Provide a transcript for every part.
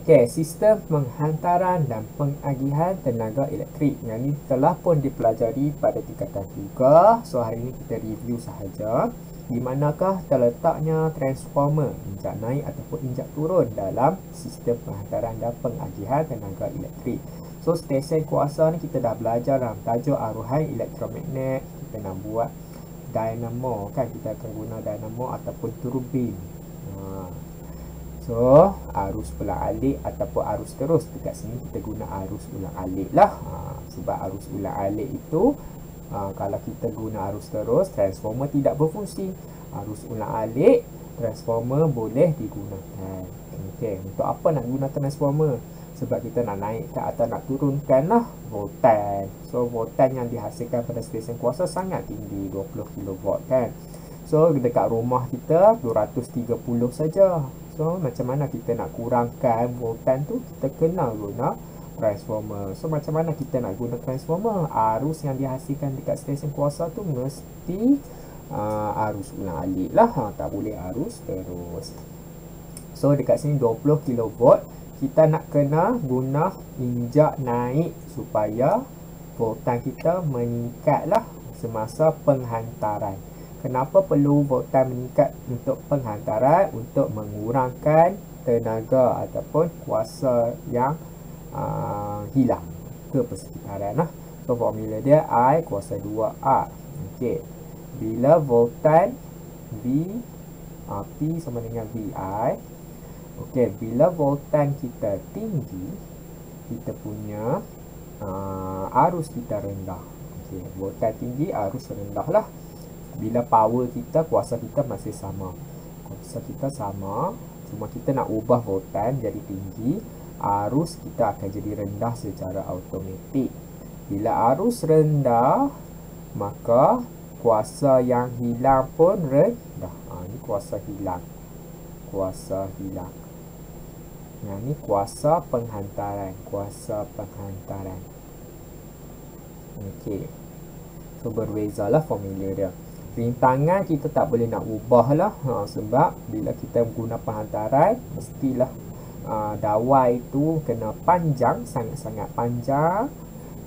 Okey, sistem penghantaran dan pengagihan tenaga elektrik. Yang ini telah pun dipelajari pada tingkatan 3. So, hari ini kita review sahaja. Di manakah terletaknya transformer injak naik ataupun injak turun dalam sistem penghantaran dan pengagihan tenaga elektrik. So, stesen kuasa ni kita dah belajar dalam tajuk aruhan elektromagnet. Kita nak buat dynamo kan, kita akan guna dynamo ataupun turbin. So, arus ulang-alik ataupun arus terus. Dekat sini kita guna arus ulang-alik lah. Sebab arus ulang-alik itu, kalau kita guna arus terus, transformer tidak berfungsi. Arus ulang-alik, transformer boleh digunakan. Okey, untuk apa nak guna transformer? Sebab kita nak naikkan atau nak turunkan lah voltan. So, voltan yang dihasilkan pada stesen kuasa sangat tinggi, 20 kV kan. So, dekat rumah kita 230 saja. So, macam mana kita nak kurangkan voltan tu? Kita kena guna transformer. So, macam mana kita nak guna transformer? Arus yang dihasilkan dekat stesen kuasa tu mesti arus ulang-alik lah. Tak boleh arus terus. So, dekat sini 20 kV. Kita nak kena guna injak naik supaya voltan kita meningkat lah semasa penghantaran. Kenapa perlu voltan meningkat untuk penghantaran? Untuk mengurangkan tenaga ataupun kuasa yang hilang ke persekitaran lah. So, formula dia I kuasa 2R. Okey. Bila voltan V, P sama dengan VI. Okey, bila voltan kita tinggi, kita punya arus kita rendah. Okey, voltan tinggi, arus rendah lah. Bila power kita, kuasa kita masih sama. Kuasa kita sama, cuma kita nak ubah voltan jadi tinggi, arus kita akan jadi rendah secara automatik. Bila arus rendah, maka kuasa yang hilang pun rendah. Ini kuasa hilang. Kuasa hilang. Yang ni kuasa penghantaran. Kuasa penghantaran. Okey. So, berbezalah formula dia. Rintangan kita tak boleh nak ubah lah. Sebab bila kita guna penghantaran, mestilah dawai itu kena panjang, sangat-sangat panjang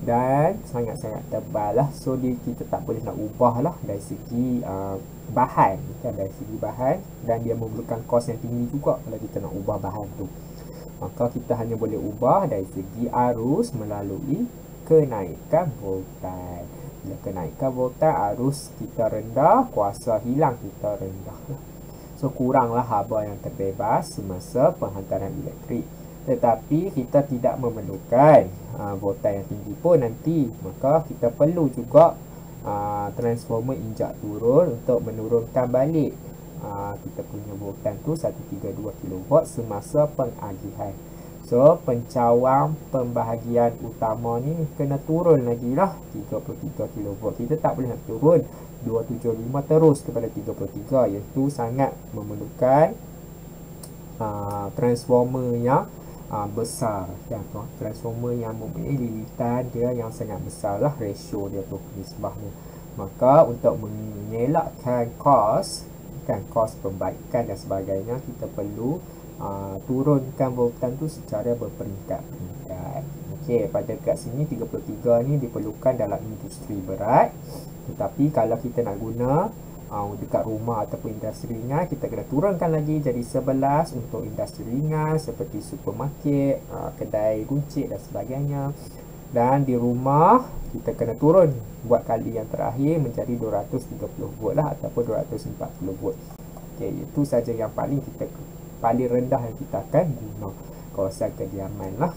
dan sangat-sangat tebal lah. So, kita tak boleh nak ubah lah dari segi bahan kan, dari segi bahan, dan dia memerlukan kos yang tinggi juga kalau kita nak ubah bahan tu. Maka kita hanya boleh ubah dari segi arus melalui kenaikan voltan. Bila kenaikan voltan, arus kita rendah, kuasa hilang kita rendah. So, kuranglah haba yang terbebas semasa penghantaran elektrik. Tetapi kita tidak memerlukan voltan yang tinggi pun nanti. Maka kita perlu juga transformer injak turun untuk menurunkan balik kita punya voltan tu 132 kV semasa pengagihan. So, pencawang pembahagian utama ni kena turun lagi lah 33 kV. Kita tak boleh nak turun 275 terus kepada 33. Iaitu sangat memerlukan transformer yang besar. Ya, transformer yang mempunyai lilitan dia yang sangat besar lah, ratio dia tu, nisbahnya. Maka untuk mengelakkan kos perbaikan dan sebagainya, kita perlu turunkan voltan tu secara berperingkat-peringkat. Okey, pada kat sini 33 ni diperlukan dalam industri berat. Tetapi kalau kita nak guna dekat rumah ataupun industri ringan, kita kena turunkan lagi jadi 11 untuk industri ringan seperti supermarket, kedai runcit dan sebagainya. Dan di rumah kita kena turun buat kali yang terakhir menjadi 230 volt lah ataupun 240 volt. Okey, itu saja yang paling rendah yang kita akan guna kawasan kediaman lah.